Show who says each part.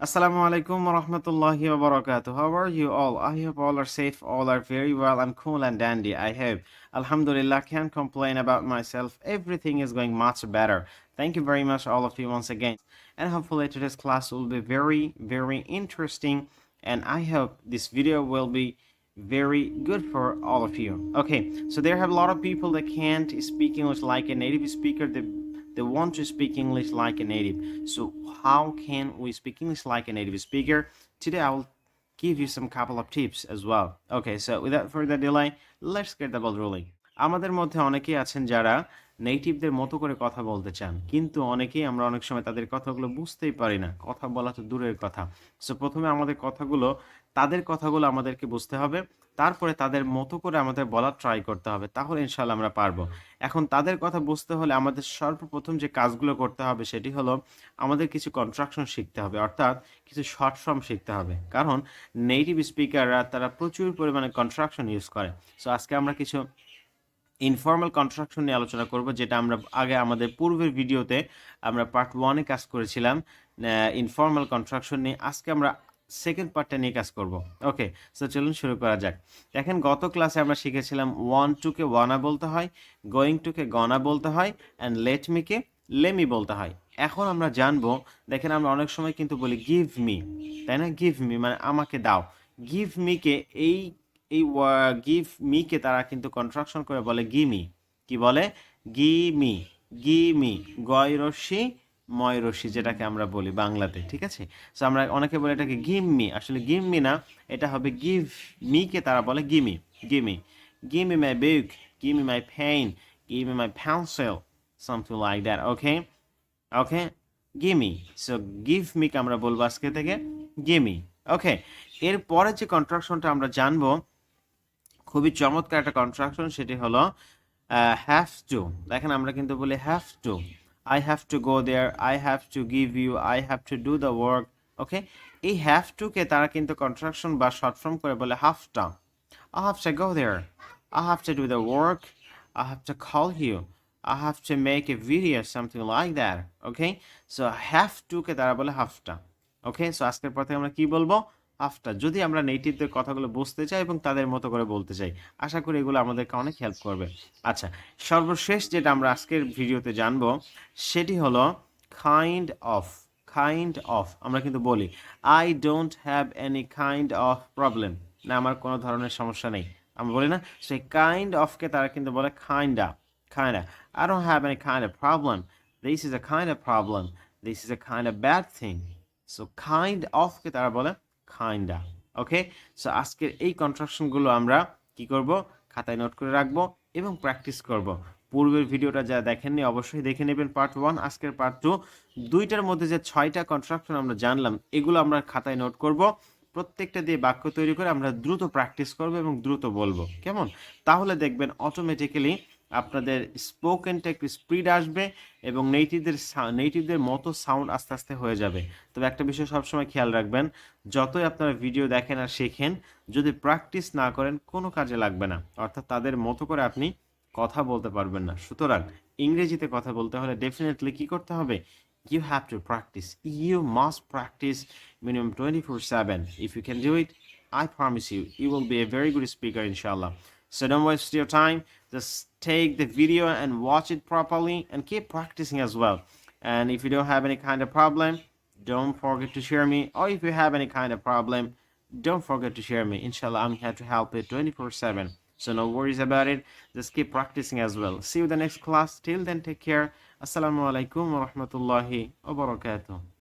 Speaker 1: Assalamu alaikum wa rahmatullahi wa barakatuh. How are you all? I hope all are safe, all are very well and cool and dandy. I hope. Alhamdulillah, can't complain about myself. Everything is going much better. Thank you very much, all of you, once again. And hopefully today's class will be very, very interesting. And I hope this video will be very good for all of you. Okay, so there have a lot of people that can't speak English like a native speaker. They want to speak English like a native. So how can we speak English like a native speaker? Today I will give you some couple of tips as well. Okay, so without further delay, let's get the ball rolling. আমাদের মধ্যে অনেকেই আছেন যারা নেটিভদের মতো করে কথা বলতে চান, কিন্তু অনেকেই আমরা অনেক সময় তাদের কথাগুলো বুঝতেই পারি না। কথা বলা তো দূরের কথা। সো প্রথমে আমাদের কথাগুলো তাদের কথাগুলো আমাদেরকে বুঝতে হবে, তারপরে তাদের মতো করে আমাদের বলার ট্রাই করতে হবে, তাহলে ইনশাল্লাহ আমরা পারবো। এখন তাদের কথা বুঝতে হলে আমাদের সর্বপ্রথম যে কাজগুলো করতে হবে সেটি হলো আমাদের কিছু কন্ট্রাকশন শিখতে হবে, অর্থাৎ কিছু শর্ট ফর্ম শিখতে হবে, কারণ নেটিভ স্পিকাররা তারা প্রচুর পরিমাণে কন্ট্রাকশন ইউজ করে। সো আজকে আমরা কিছু ইনফর্মাল কন্ট্রাকশন নিয়ে আলোচনা করব, যেটা আমরা আগে আমাদের পূর্বের ভিডিওতে আমরা পার্ট 1-এ কাজ করেছিলাম ইনফর্মাল কন্ট্রাকশন নিয়ে। আজকে আমরা সেকেন্ড পার্টটা নিয়ে কাজ করব। ওকে, সো চলুন শুরু করা যাক। দেখেন, গত ক্লাসে আমরা শিখেছিলাম ওয়ান টুকে ওয়ানা বলতে হয়, গোয়িং টুকে গনা বলতে হয়, অ্যান্ড লেট মিকে লেমি বলতে হয়। এখন আমরা জানবো, দেখেন আমরা অনেক সময় কিন্তু বলি গিভ মি, তাই না? গিভ মি মানে আমাকে দাও। গিভ মিকে এই এই গিভ মিকে তারা কিন্তু কন্ট্রাকশন করে বলে গিমি। কি বলে? গিমি। গিমি, গয় রস্যি ময় রস্যি, যেটাকে আমরা বলি বাংলাতে, ঠিক আছে? সো আমরা অনেকে বলে এটাকে গিম্মি, আসলে গিম্মি না, এটা হবে গিভ মিকে তারা বলে gimme. Gimme, gimme my book, gimme my pen, gimme my pencil, something like that. Okay okay, gimme. So give মিকে আমরা বলবো আজকে থেকে গিমি। ওকে, এরপরে যে কন্ট্রাকশনটা আমরা জানবো, খুবই চমৎকার একটা কন্ট্রাকশন, সেটি হলো হ্যাভ টু। দেখেন আমরা কিন্তু বলি have to, I have to go there, I have to give you, I have to do the work. Okay, এই হ্যাভ টুকে তারা কিন্তু কন্ট্রাকশন বা শর্ট ফর্ম করে বলে হাফটা। I have to go there, I have to do the work, I have to call you, I have to make a video, something like that. Okay, so have to কে তারা বলে হাফটা। ওকে, so আজকের পর থেকে আমরা কি বলবো? হাফটা, যদি আমরা নেটিভদের কথাগুলো বুঝতে চাই এবং তাদের মতো করে বলতে চাই। আশা করি এগুলো আমাদেরকে অনেক হেল্প করবে। আচ্ছা, সর্বশেষ যেটা আমরা আজকের ভিডিওতে জানবো সেটি হলো কাইন্ড অফ। কাইন্ড অফ আমরা কিন্তু বলি I don't have any kind of problem, না আমার কোনো ধরনের সমস্যা নেই, আমরা বলি না? সেই কাইন্ড অফকে তারা কিন্তু বলে kinda. Kinda, I don't have any kind of problem, this is a kind of problem, this is a kind of bad thing. So kind অফকে তারা বলে কাইন্ডা। ওকে, সো আজকের এই কন্ট্রাকশনগুলো আমরা কি করব? খাতায় নোট করে রাখবো এবং প্র্যাকটিস করব। পূর্বের ভিডিওটা যা দেখেননি অবশ্যই দেখে নেবেন, পার্ট 1। আজকের পার্ট 2, দুইটার মধ্যে যে 6টা কন্ট্রাকশন আমরা জানলাম এগুলো আমরা খাতায় নোট করব। প্রত্যেকটা দিয়ে বাক্য তৈরি করে আমরা দ্রুত প্র্যাকটিস করব এবং দ্রুত বলবো, কেমন? তাহলে দেখবেন অটোমেটিক্যালি আপনাদের স্পোকেনটা একটু স্পিড আসবে এবং নেটিভদের মতো সাউন্ড আস্তে আস্তে হয়ে যাবে। তবে একটা বিষয় সবসময় খেয়াল রাখবেন, যতই আপনারা ভিডিও দেখেন আর শেখেন, যদি প্র্যাকটিস না করেন কোনো কাজে লাগবে না, অর্থাৎ তাদের মতো করে আপনি কথা বলতে পারবেন না। সুতরাং ইংরেজিতে কথা বলতে হলে ডেফিনেটলি কি করতে হবে? You have to practice. You must practice minimum 24/7. If you can do it, I promise you, you will be a very good speaker, inshallah. So don't waste your time. Just take the video and watch it properly and keep practicing as well. And if you don't have any kind of problem, don't forget to share me. Or if you have any kind of problem, don't forget to share me. Inshallah, I'm here to help you 24/7. So no worries about it. Just keep practicing as well. See you in the next class. Till then, take care. Assalamu alaikum wa rahmatullahi wa barakatuh.